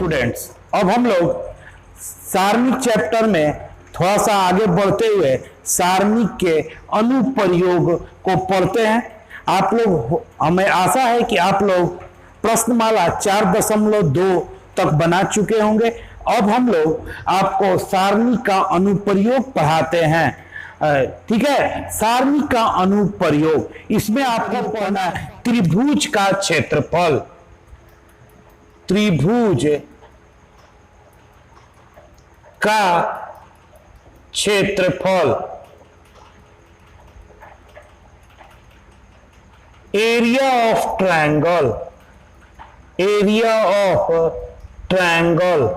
Students, अब हम लोग सारणिक चैप्टर में थोड़ा सा आगे बढ़ते हुए सारणिक के अनुप्रयोग को पढ़ते हैं। आप लोग, हमें आशा है कि आप लोग प्रश्नमाला 4.2 तक बना चुके होंगे। अब हम लोग आपको सारणिक का अनुप्रयोग पढ़ाते हैं। ठीक है, सारणिक का अनुप्रयोग, इसमें आपको पढ़ना है त्रिभुज का क्षेत्रफल। त्रिभुज का क्षेत्रफल, area of triangle, area of triangle,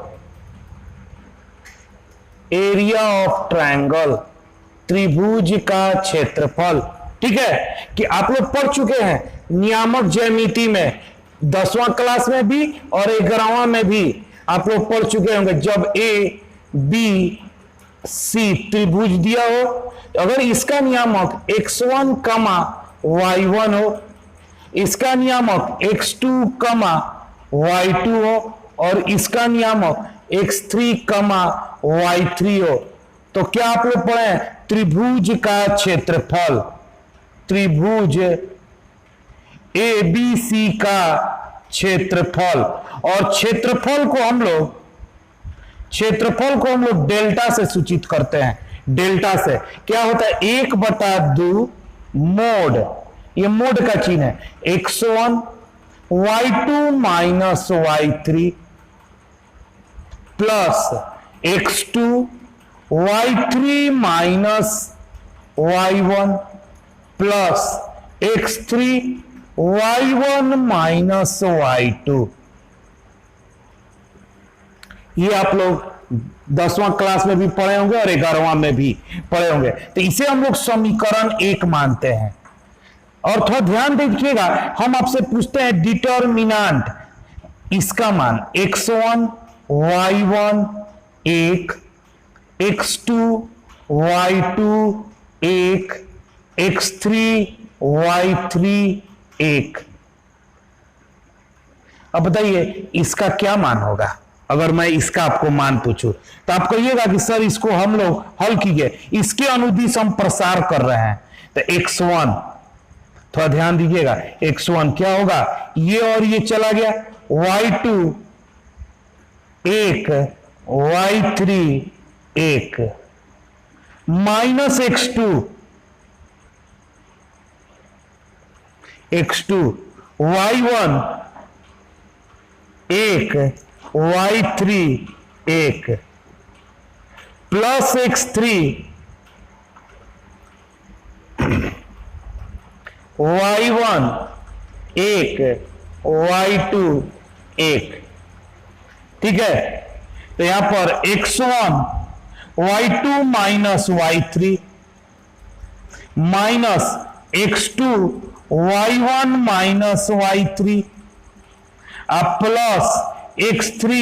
area of triangle, त्रिभुज का क्षेत्रफल। ठीक है, कि आप लोग पढ़ चुके हैं नियामक ज्यामिति में 10वां क्लास में भी और 11वां में भी आप लोग पढ़ चुके होंगे। जब ए बी सी त्रिभुज दिया हो, अगर इसका नियामक x1, y1 हो, इसका नियामक x2, y2 हो और इसका नियामक x3, y3 हो, तो क्या आप लोग पढ़े? त्रिभुज का क्षेत्रफल, त्रिभुज ए बी सी का क्षेत्रफल। और क्षेत्रफल को हम लोग डेल्टा से सूचित करते हैं। डेल्टा से क्या होता है? 1/2 मोड, ये मोड का चिन्ह है, x1 y2 minus y3 plus x2 y3 minus y1 plus x3 y1 minus y2। ये आप लोग 10वां क्लास में भी पढ़े होंगे और 11वां में भी पढ़े होंगे। तो इसे हम लोग समीकरण 1 मानते हैं। और थोड़ा ध्यान दीजिएगा, हम आपसे पूछते हैं डिटर्मिनेंट, इसका मान x1 y1 1, x2 y2 1, x3 y3 1। अब बताइए इसका क्या मान होगा? अगर मैं इसका आपको मान पूछूं तो आप कहिएगा कि सर इसको हम लोग हल कीजिए, इसके अनुदिश हम प्रसार कर रहे हैं। तो x1, थोड़ा ध्यान दीजिएगा, x1 क्या होगा? ये और ये चला गया, y2 1, y3 1 minus x2 y1 1 y3 1 plus x3 y1 1 y2 1। ठीक है, तो यहां पर x1 y2 minus y3 minus x2 y1 minus y3 अब plus x3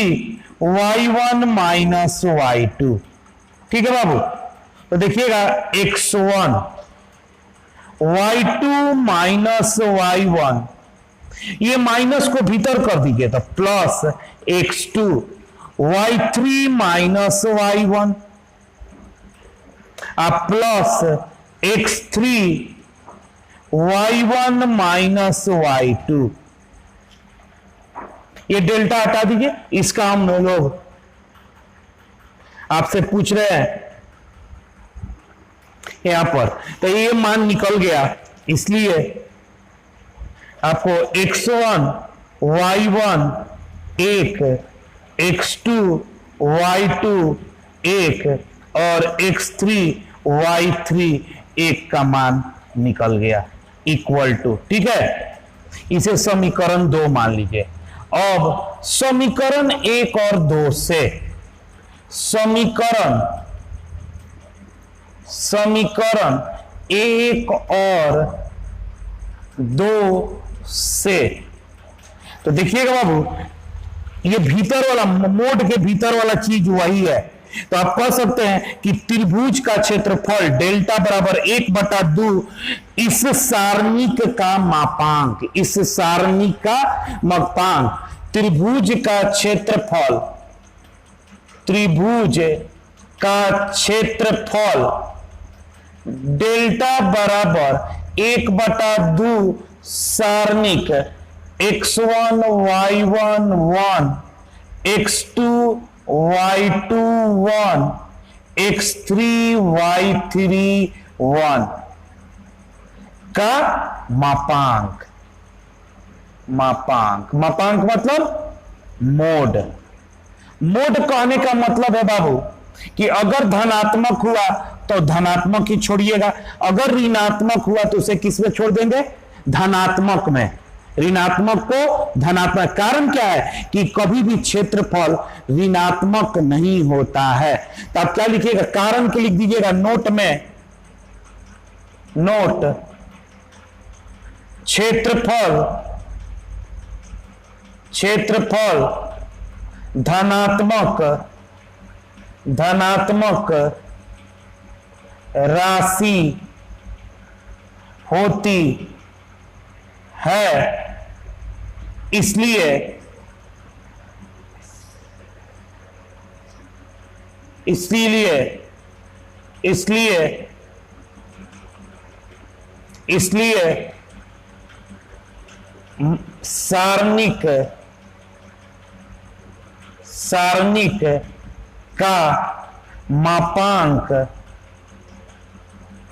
y1 minus y2। ठीक है बाबू, तो देखिएगा x1 y2 माइनस y1, ये माइनस को भीतर कर दीजिए तो plus x2 y3 minus y1 अब plus x3 y1 minus y2। ये डेल्टा हटा दीजिए, इसका हम लोग आपसे पूछ रहे हैं यहां पर, तो ये मान निकल गया। इसलिए आपको x1 y1 1, x2 y2 1 और x3 y3 1 का मान निकल गया, इक्वल टू। ठीक है, इसे समीकरण 2 मान लीजिए। अब समीकरण 1 और 2 से समीकरण 1 और 2 से, तो देखिएगा बाबू, ये भीतर वाला मोड के भीतर वाला चीज वही है। तो आप कह सकते हैं कि त्रिभुज का क्षेत्रफल डेल्टा बराबर 1/2 इस सारणिक का मापांक, इस सारणिक का मापांक त्रिभुज का क्षेत्रफल, त्रिभुज का क्षेत्रफल डेल्टा बराबर 1/2 सारणिक x1 y1 1 x2 y2 1 x3 y3 1 का मापांक, मापांक, मापांक मतलब मोड। मोड कहने का मतलब है बाबू कि अगर धनात्मक हुआ तो धनात्मक ही छोड़िएगा, अगर ऋणात्मक हुआ तो उसे किस में छोड़ देंगे, धनात्मक में। ऋणात्मक को धनात्मक, कारण क्या है कि कभी भी क्षेत्रफल ऋणात्मक नहीं होता है। तो आप क्या लिखिएगा, कारण के लिख दीजिएगा नोट में, नोट क्षेत्रफल, क्षेत्रफल धनात्मक, धनात्मक राशि होती है, इसलिए इसलिए इसलिए इसलिए सारणिक, सारणिक का मापांक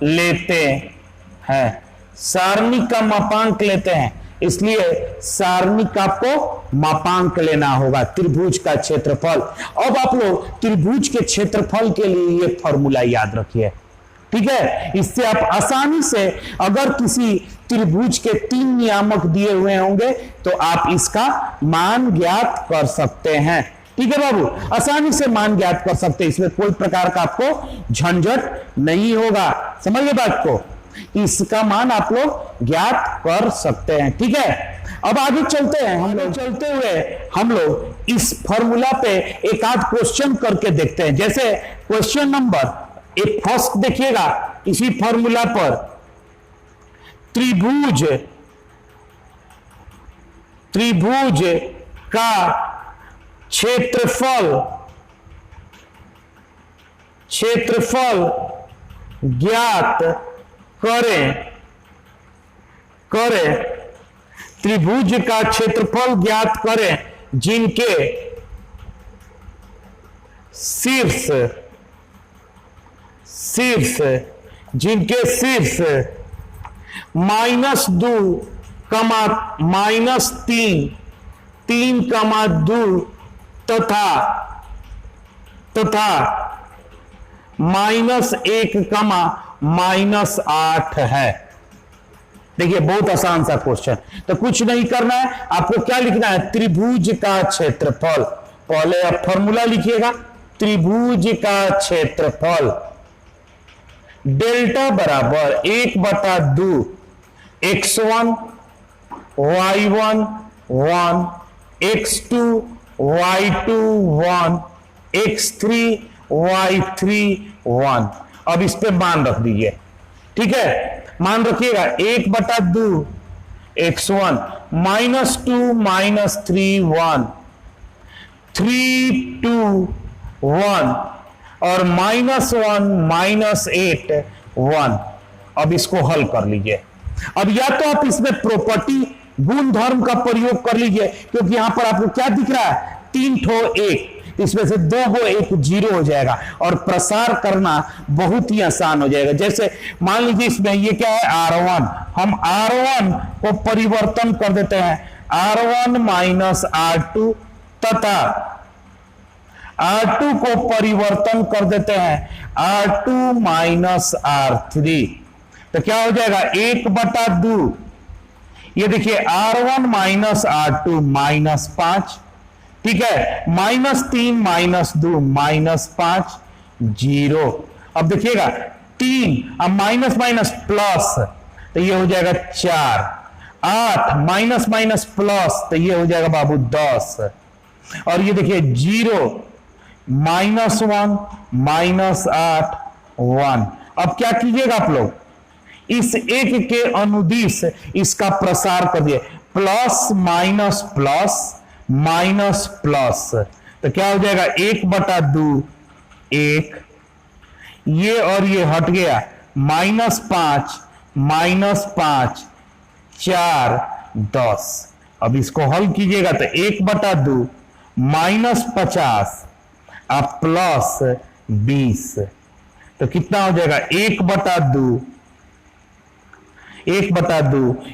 लेते हैं, सारणिक का मापांक लेते हैं, इसलिए सारणिक आपको मापांक लेना होगा, त्रिभुज का क्षेत्रफल। अब आप लोग त्रिभुज के क्षेत्रफल के लिए ये फॉर्मूला याद रखिए, ठीक है। इससे आप आसानी से, अगर किसी त्रिभुज के 3 नियामक दिए हुए होंगे तो आप इसका मान ज्ञात कर सकते हैं, ठीक है बाबू, आसानी से मान ज्ञात कर सकते हैं, इसमें कोई प्रकार का आपको झंझट नहीं होगा। समझिए बात को, इसका मान आप लोग ज्ञात कर सकते हैं, ठीक है। अब आगे चलते हैं, हम लोग चलते हुए हम लोग इस फॉर्मूला पे एक आध क्वेश्चन करके देखते हैं। जैसे क्वेश्चन नंबर एक फर्स्ट देखिएगा, इसी फॉर्मूला पर त्रिभुज, त्रिभुज का क्षेत्रफल, क्षेत्रफल ज्ञात करें, करें, त्रिभुज का क्षेत्रफल ज्ञात करें जिनके शीर्ष, शीर्ष, जिनके शीर्ष -2, -3, 3,2 तथा -1, -8 है। देखिए बहुत आसान सा क्वेश्चन, तो कुछ नहीं करना है, आपको क्या लिखना है, त्रिभुज का क्षेत्रफल। पहले आप फॉर्मूला लिखिएगा, त्रिभुज का क्षेत्रफल डेल्टा बराबर 1/2 x1 y1 1 x2 y2 1 x3 y3 1। अब इस पे मान रख दीजिए, ठीक है, मान रखिएगा 1/2 x1 -2 -3 1 3 2 1 और -1 -8 1। अब इसको हल कर लीजिए। अब या तो आप इसमें प्रॉपर्टी गुण धर्म का प्रयोग कर लीजिए, क्योंकि यहां पर आपको क्या दिख रहा है, 3 ठो 1, इसमें से 2 को 1 0 हो जाएगा और प्रसार करना बहुत ही आसान हो जाएगा। जैसे मान लीजिए इसमें ये क्या है, R1, हम R1 को परिवर्तन कर देते हैं R1 -R2 तथा R2 को परिवर्तन कर देते हैं R2 -R3, तो क्या हो जाएगा 1/2। ये देखिए R1 -R2 -5, ठीक है, -3 -2 -5 0। अब देखिएगा 3, अब माइनस माइनस प्लस, तो ये हो जाएगा 4, 8 माइनस माइनस प्लस, तो ये हो जाएगा बाबू 10, और ये देखिए 0 -1 -8 1। अब क्या कीजिएगा आप लोग, इस 1 के अनुदिश इसका प्रसार कर दिए, plus minus plus minus plus, तो क्या हो जाएगा 1/2 1, ये और ये हट गया, -5 4 10। अब इसको हल कीजिएगा तो 1/2 -50 आप प्लस 20, तो कितना हो जाएगा 1/2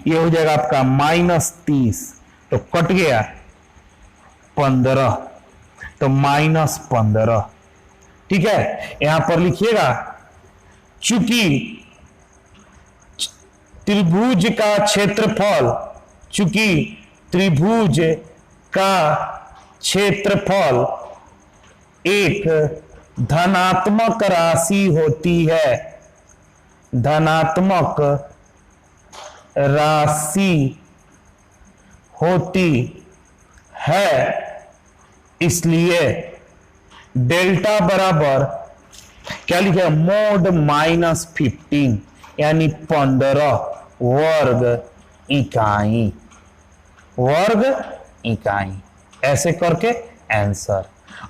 ये हो जाएगा आपका -30, तो कट गया 15, तो -15। ठीक है, यहां पर लिखिएगा चूंकि त्रिभुज का क्षेत्रफल, चूंकि त्रिभुज का क्षेत्रफल एक धनात्मक राशि होती है, धनात्मक राशि होती है, इसलिए डेल्टा बराबर क्या लिखा, मोड -15 यानी 15 वर्ग इकाई, वर्ग इकाई। ऐसे करके आंसर,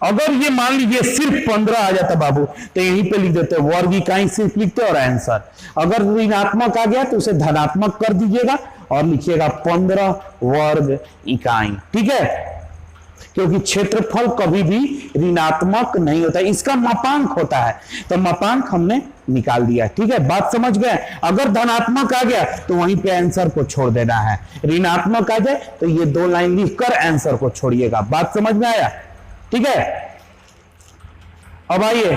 अगर ये मान लीजिए सिर्फ 15 आ जाता बाबू तो यहीं पे लिख देते वर्ग इकाई सिर्फ लिखते और आंसर। अगर ऋणात्मक आ गया तो उसे धनात्मक कर दीजिएगा और लिखिएगा 15 वर्ग इकाई। ठीक है, क्योंकि क्षेत्रफल कभी भी ऋणात्मक नहीं होता, इसका मापांक होता है, तो मापांक हमने निकाल दिया। ठीक है, बात समझ गए। अगर धनात्मक आ गया तो वहीं पे आंसर को छोड़ देना है, ऋणात्मक आ जाए तो ये 2 लाइन लिखकर आंसर को छोड़िएगा। बात समझ में आया? ठीक है, अब आइए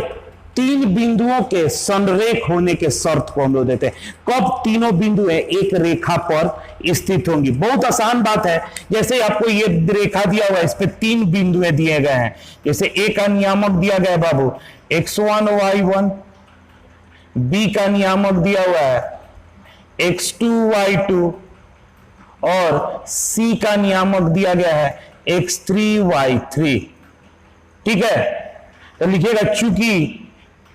3 बिंदुओं के संरेख होने के शर्त को हम लोग देते हैं। कब तीनों बिंदु एक रेखा पर स्थित होंगी? बहुत आसान बात है, जैसे आपको ये रेखा दिया हुआ है, इस पे 3 बिंदुएं दिए गए हैं। जैसे ए का नियामक दिया गया है बाबू x1 y1, बी का नियामक दिया हुआ है x2 y2 और सी का नियामक दिया गया है x3 y3। ठीक है, तो लिखिएगा चूंकि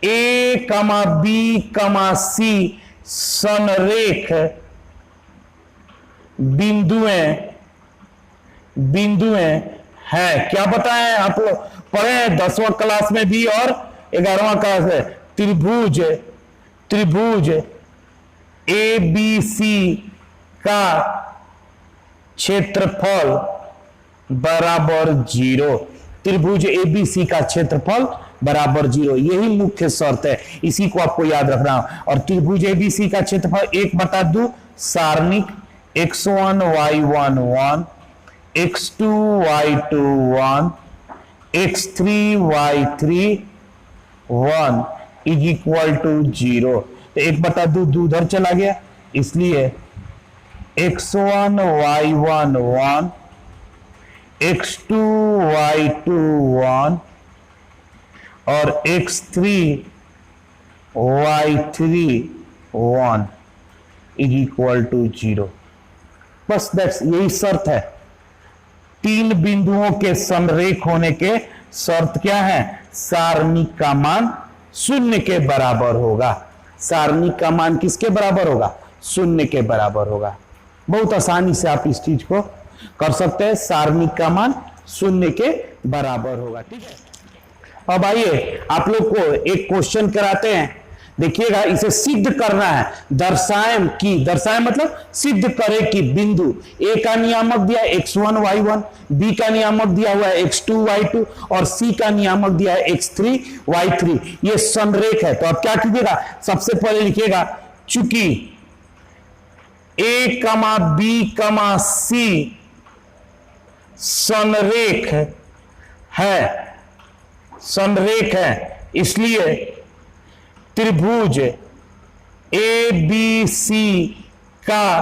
ए कमा बी कमा सी संरेख बिंदुएं हैं। क्या बताएं आप लोग पढ़े 10वां क्लास में भी और 11वां क्लास में, त्रिभुज ए बी सी का क्षेत्रफल बराबर 0, त्रिभुज एबीसी का क्षेत्रफल बराबर 0, यही मुख्य शर्त है, इसी को आपको याद रखना। और त्रिभुज एबीसी का क्षेत्रफल 1/2 सारणिक x1 y1 1, x2 y2 1, x3 y3 1 is equal to 0। तो 1/2 उधर चला गया, इसलिए x1 y1 1, x2 y2 1 और x3 y3 1 is equal to 0। बस दैट्स, यही शर्त है। 3 बिंदुओं के समरेख होने के शर्त क्या है? सारणिक का मान 0 के बराबर होगा। सारणिक का मान किसके बराबर होगा? 0 के बराबर होगा। बहुत आसानी से आप इस चीज को कर सकते हैं, सारणिक का मान 0 के बराबर होगा। ठीक है, अब आइए आप लोग को एक क्वेश्चन कराते हैं, देखिएगा, इसे सिद्ध करना है। दर्शाएं मतलब सिद्ध करे कि बिंदु ए का नियामक दिया है x1 y1, बी का नियामक दिया हुआ है x2 y2 और सी का नियामक दिया है x3 y3, ये संरेख है। तो आप क्या कीजिएगा, सबसे पहले लिखिएगा चूंकि ए कमा बी कमा सी संरेख है, इसलिए त्रिभुज ए बी सी का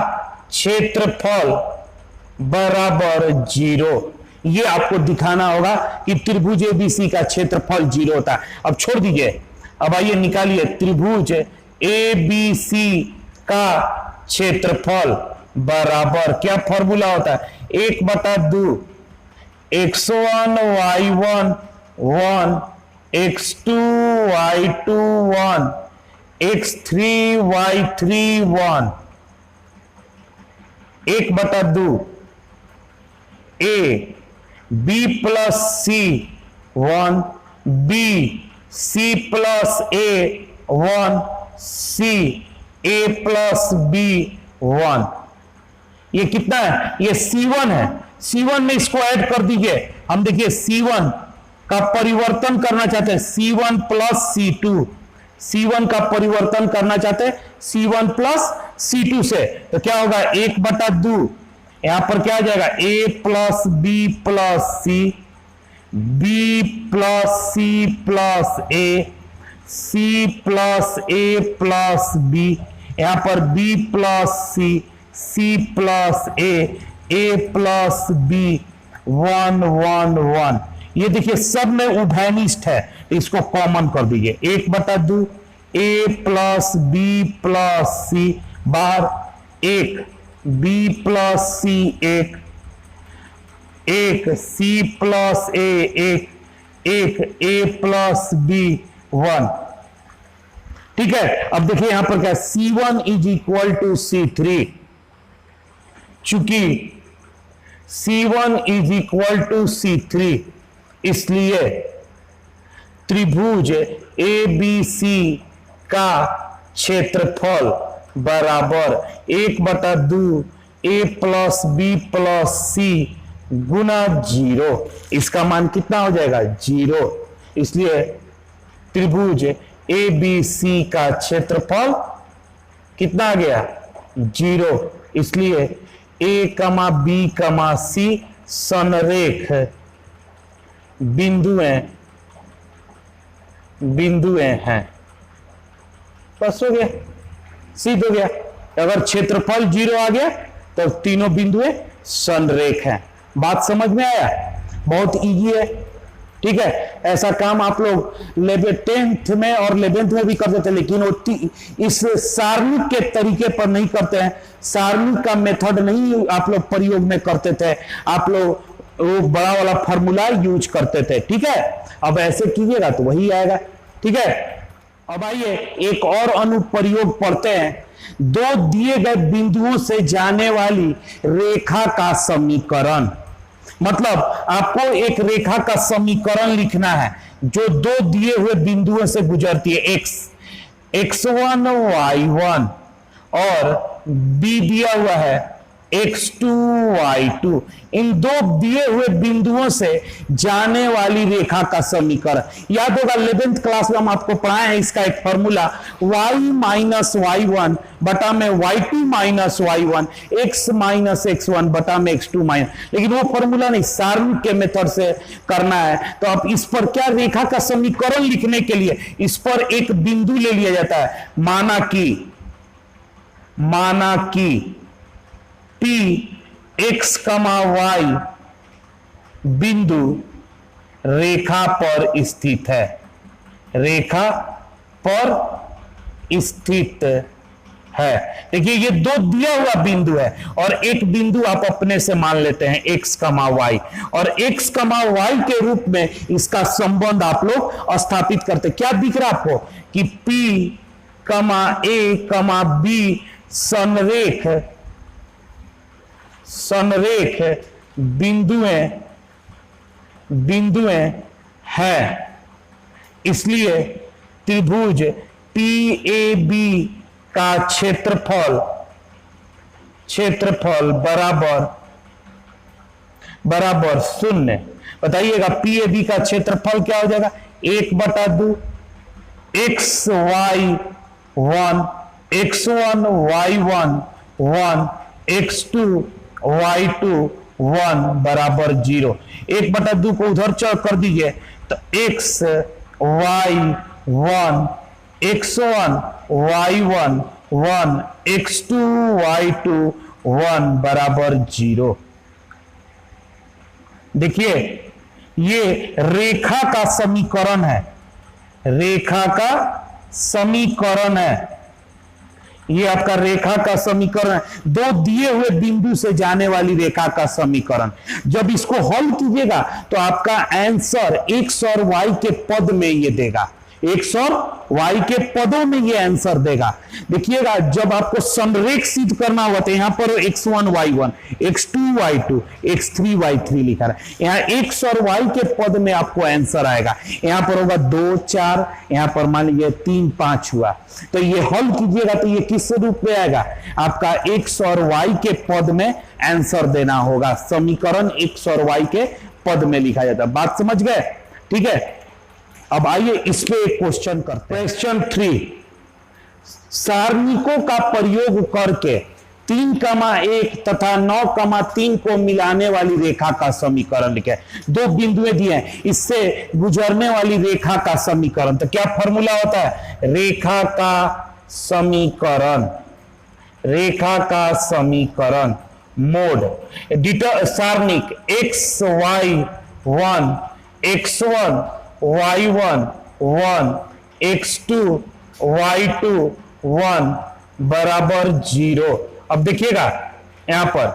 क्षेत्रफल बराबर 0। ये आपको दिखाना होगा कि त्रिभुज ए बी सी का क्षेत्रफल 0 होता है। अब छोड़ दीजिए, अब आइए निकालिए त्रिभुज ए बी सी का क्षेत्रफल बराबर, क्या फॉर्मूला होता है? 1/2 x1 y1 1, x2 y2 1, x3 y3 1, 1/2 a B plus C 1, B C plus A 1, C A plus B 1। ये कितना है? ये C1 है। C1 में इसको ऐड कर दीजिए। हम देखिए C1 का परिवर्तन करना चाहते हैं, C1 प्लस C2। C1 का परिवर्तन करना चाहते हैं C1 प्लस C2 से, तो क्या होगा? 1/2। यहां पर क्या आ जाएगा? A plus B plus C, B plus C plus A, C plus A plus B, यहां पर B plus C, C plus A plus B, 1 1 1। ये देखिए सब में उभयनिष्ठ है, इसको कॉमन कर दीजिए। 1/2 ए प्लस बी प्लस सी, बाहर 1 B plus C 1 C plus A 1 A plus B 1। ठीक है, अब देखिए यहां पर क्या? C1 is equal to C3। चूंकि C1 is equal to C3, इसलिए त्रिभुज ABC का क्षेत्रफल बराबर 1/2 A प्लस बी प्लस सी गुना 0। इसका मान कितना हो जाएगा? 0। इसलिए त्रिभुज ABC का क्षेत्रफल कितना आ गया? 0। इसलिए A, B, C संरेख बिंदुएं हैं। बस हो गया, सिद्ध हो गया। अगर क्षेत्रफल 0 आ गया तो तीनों बिंदुएं संरेख हैं। बात समझ में आया? बहुत इजी है। ठीक है, ऐसा काम आप लोग 10th में और 11th में भी करते थे, लेकिन वो इस सारणिक के तरीके पर नहीं करते हैं। सारणिक का मेथड नहीं आप लोग प्रयोग में करते थे, आप लोग वो बड़ा वाला फॉर्मूला यूज करते थे। ठीक है, अब ऐसे कीजिएगा तो वही आएगा। ठीक है, अब आइए एक और अनुप्रयोग पढ़ते हैं। दो दिए गए बिंदुओं से जाने वाली रेखा का समीकरण। मतलब आपको एक रेखा का समीकरण लिखना है जो दो दिए हुए बिंदुओं से गुजरती है, x1 y1 और b दिया हुआ है x2 y2। इन दो दिए हुए बिंदुओं से जाने वाली रेखा का समीकरण। याद होगा 11th क्लास में हम आपको पढ़ाए हैं इसका एक फॉर्मूला, y माइनस y1 बटा में y2 minus y1, x minus x1 बटा में x2 माइनस। लेकिन वो फॉर्मूला नहीं, सारणिक के मेथड से करना है। तो अब इस पर क्या, रेखा का समीकरण लिखने के लिए इस पर एक बिंदु ले लिया जाता है। माना कि P x, y बिंदु रेखा पर स्थित है, रेखा पर स्थित है। देखिए ये दो दिया हुआ बिंदु है और एक बिंदु आप अपने से मान लेते हैं x, y और x, y के रूप में इसका संबंध आप लोग स्थापित करते। क्या दिख रहा आपको कि P, A, B संरेख बिंदुएं हैं। इसलिए त्रिभुज PAB का क्षेत्रफल बराबर 0। बताइएगा PAB का क्षेत्रफल क्या हो जाएगा? 1/2 x1 y1 1 x2 y2 1 बराबर 0। 1/2 को उधर कर दीजिए तो x y1 x1 y1 1 x2 y2 1 बराबर 0। देखिए ये रेखा का समीकरण है, रेखा का समीकरण है। ये आपका रेखा का समीकरण है, दो दिए हुए बिंदु से जाने वाली रेखा का समीकरण। जब इसको हल कीजिएगा तो आपका आंसर x और y के पद में ये देगा। एक्स और वाई के पदों में ये आंसर देगा। देखिएगा जब आपको संरेख सिद्ध करना होगा तो यहां पर x1 y1, x2 y2, x3 y3 लिखा है। यहां x और y के पद में आपको आंसर आएगा। यहां पर होगा 2 4, यहां पर मान लीजिए 3 5 हुआ, तो ये हल कीजिएगा तो ये किस रूप में आएगा, आपका x और y के पद में आंसर देना होगा। समीकरण x और y के पद में लिखा जाता है। बात समझ गए? ठीक है, अब आइए इस पे एक क्वेश्चन करते हैं। क्वेश्चन 3, सारणिकों का प्रयोग करके 3,1 तथा 9,3 को मिलाने वाली रेखा का समीकरण लिखे। दो बिंदुएं दिए हैं, इससे गुजरने वाली रेखा का समीकरण। तो क्या फॉर्मूला होता है? रेखा का समीकरण, रेखा का समीकरण mode सारणिक xy1 x1 y1 1 x2 y2 1 बराबर 0। अब देखिएगा यहां पर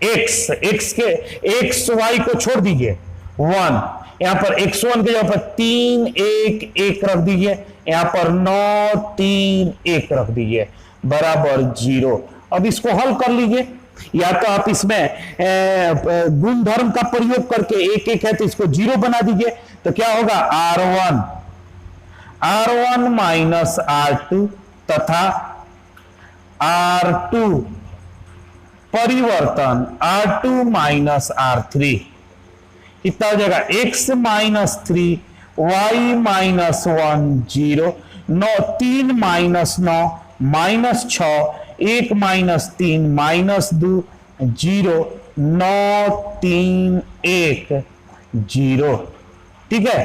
x y को छोड़ दीजिए 1, यहां पर x1 के जगह पर 3 1 1 रख दीजिए, यहां पर 9 3 1 रख दीजिए बराबर 0। अब इसको हल कर लीजिए, या तो आप इसमें गुणधर्म का प्रयोग करके 1 1 है तो इसको 0 बना दीजिए, तो क्या होगा R1 माइनस R2 तथा R2 परिवर्तन R2 माइनस R3 कितना हो जाएगा, x minus 3 y minus 1 0 9 3 minus 9 minus 6 1 minus 3 minus 2 0 9 3 1 0। ठीक है,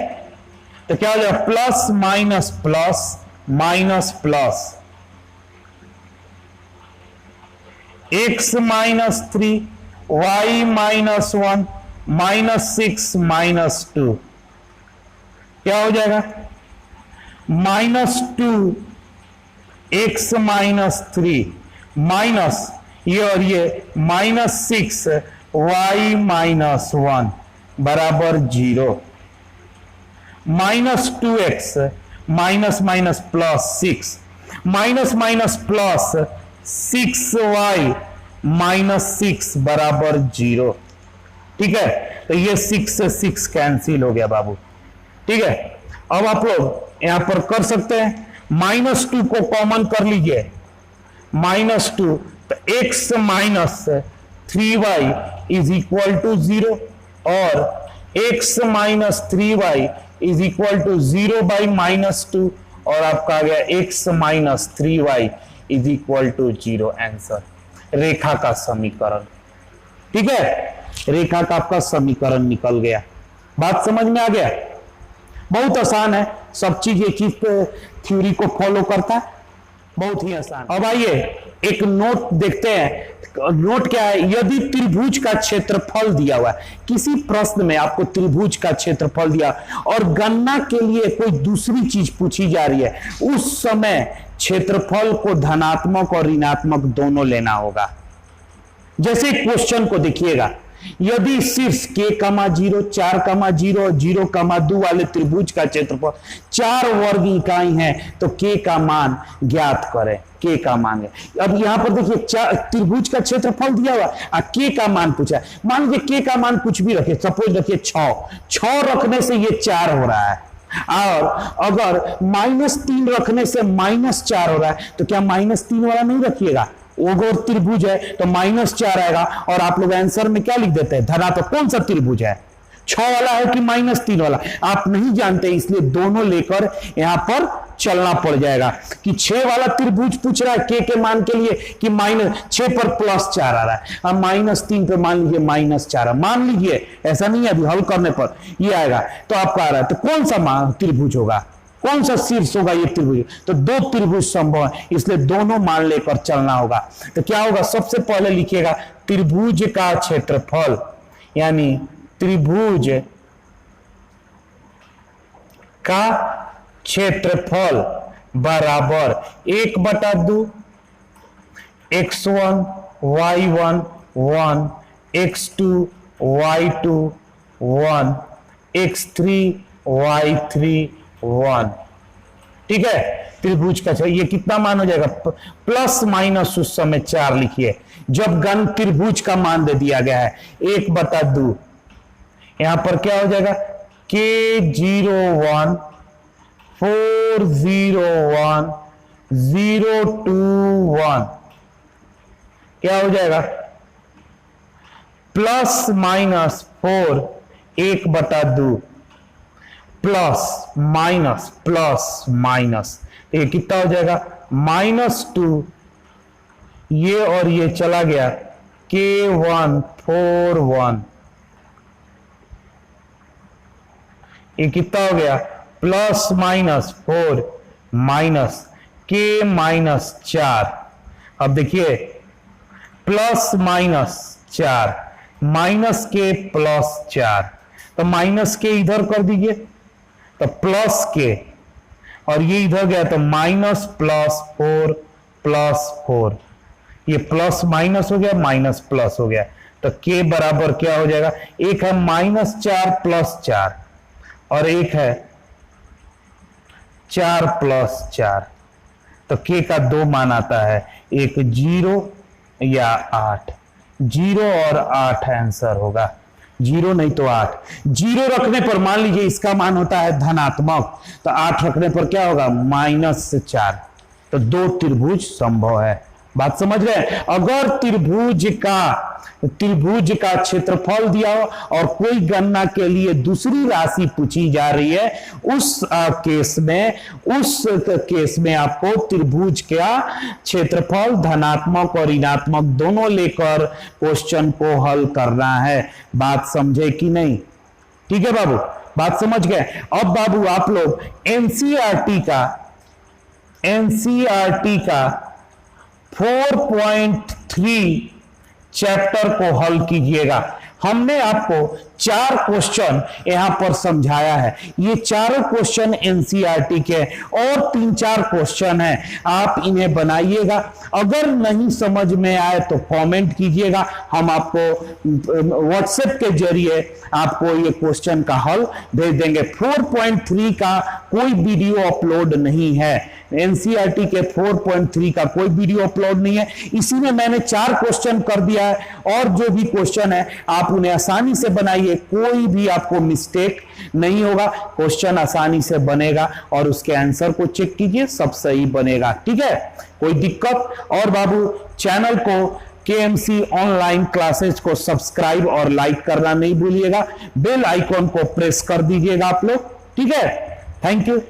तो क्या हो जाएगा, plus minus plus minus plus x minus 3 y minus 1 minus 6 minus 2 क्या हो जाएगा, माइनस 2 x माइनस 3 माइनस ये और ये माइनस 6 y माइनस 1 बराबर 0, minus 2x minus minus plus 6 minus minus plus 6y minus 6 बराबर 0। ठीक है, तो ये 6 से 6 कैंसिल हो गया बाबू। ठीक है, अब आप लोग यहां पर कर सकते हैं, माइनस 2 को कॉमन कर लीजिए, माइनस 2 तो x minus 3y is equal to 0 और x minus 3y is equal to 0 by minus 2 और आपका आ गया x minus 3y is equal to 0 answer, रेखा का समीकरण। ठीक है, रेखा का आपका समीकरण निकल गया। बात समझ में आ गया? बहुत आसान है, सब चीज एक ही थ्योरी को फॉलो करता है, बहुत ही आसान। अब आइए एक नोट देखते हैं। नोट क्या है, यदि त्रिभुज का क्षेत्रफल दिया हुआ है, किसी प्रश्न में आपको त्रिभुज का क्षेत्रफल दिया और गणना के लिए कोई दूसरी चीज पूछी जा रही है, उस समय क्षेत्रफल को धनात्मक और ऋणात्मक दोनों लेना होगा। जैसे क्वेश्चन को देखिएगा, यदि शीर्ष k, 0 4, 0 और 0, 2 वाले त्रिभुज का क्षेत्रफल 4 वर्ग इकाई है तो k का मान ज्ञात करें। k का मान है, अब यहां पर देखिए त्रिभुज का क्षेत्रफल दिया हुआ और k का मान पूछा है। मान लीजिए k का मान कुछ भी रखिए, सपोज रखिए 6 रखने से ये 4 हो रहा है, और अगर -3 रखने से -4 हो रहा है, तो क्या -3 वाला नहीं रखिएगा, वो अगर त्रिभुज है तो -4 आएगा और आप लोग आंसर में क्या लिख देते हैं, धनात्मक। कौन सा त्रिभुज है, 6 वाला है कि -3 वाला, आप नहीं जानते, इसलिए दोनों लेकर यहां पर चलना पड़ जाएगा कि 6 वाला त्रिभुज पूछ रहा है k के मान के लिए कि -6 पर +4 आ रहा है, अब -3 पे मान लीजिए -4 मान लीजिए, ऐसा नहीं है, अभी हल करने पर ये आएगा तो आपका आ रहा है, तो कौन सा त्रिभुज होगा, कौन सा शीर्ष होगा ये त्रिभुज, तो 2 त्रिभुज संभव है, इसलिए दोनों मान लेकर चलना होगा। तो क्या होगा, सबसे पहले लिखिएगा त्रिभुज का क्षेत्रफल, यानी त्रिभुज का क्षेत्रफल बराबर 1/2 x1 y1 1 x2 y2 1 x3 y3 1 ठीक है, त्रिभुज का ये कितना मान हो जाएगा, प्लस माइनस उस समय 4 लिखिए जब घन त्रिभुज का मान दे दिया गया है 1/2। यहां पर क्या हो जाएगा, K01 401 021 क्या हो जाएगा, प्लस माइनस 4 1/2 प्लस माइनस ये कितना हो जाएगा, -2, ये और ये चला गया, K141 ये कितना हो गया, +-4 माइनस K-4। अब देखिए +-4 माइनस के +4, तो माइनस के इधर कर दीजिए तो प्लस के, और ये इधर गया तो -+4 ये प्लस माइनस हो गया, माइनस प्लस हो गया, तो के बराबर क्या हो जाएगा, एक है -4 + 4 और एक है 4 + 4, तो के का 2 मान आता है, एक 0 या 8, 0 और 8 आंसर होगा, 0 नहीं तो 8। 0 रखने पर मान लीजिए इसका मान होता है धनात्मक, तो 8 रखने पर क्या होगा, -4, तो 2 त्रिभुज संभव है। बात समझ रहे हैं, अगर त्रिभुज का क्षेत्रफल दिया हो और कोई गणना के लिए दूसरी राशि पूछी जा रही है, उस केस में आपको त्रिभुज का क्षेत्रफल धनात्मक और ऋणात्मक दोनों लेकर क्वेश्चन को हल करना है। बात समझे कि नहीं, ठीक है बाबू, बात समझ गए। अब बाबू आप लोग एनसीईआरटी का 4.3 चैप्टर को हल कीजिएगा। हमने आपको 4 क्वेश्चन यहां पर समझाया है, ये चारों क्वेश्चन एनसीईआरटी के और 3-4 क्वेश्चन हैं, आप इन्हें बनाइएगा। अगर नहीं समझ में आए तो कमेंट कीजिएगा, हम आपको व्हाट्सएप के जरिए आपको ये क्वेश्चन का हल भेज देंगे। 4.3 का कोई वीडियो अपलोड नहीं है, एनसीईआरटी के 4.3 का कोई वीडियो अपलोड नहीं है, इसी में मैंने 4 क्वेश्चन कर दिया है, और जो भी क्वेश्चन है आप उन्हें आसानी से बनाइए, कोई भी आपको मिस्टेक नहीं होगा, क्वेश्चन आसानी से बनेगा और उसके आंसर को चेक कीजिए, सब सही बनेगा, ठीक है, कोई दिक्कत। और बाबू चैनल को केएमसी ऑनलाइन क्लासेज को सब्सक्राइब और लाइक करना नहीं भूलिएगा, बेल आइकॉन को प्रेस कर दीजिएगा आप लोग, ठीक है, थैंक यू।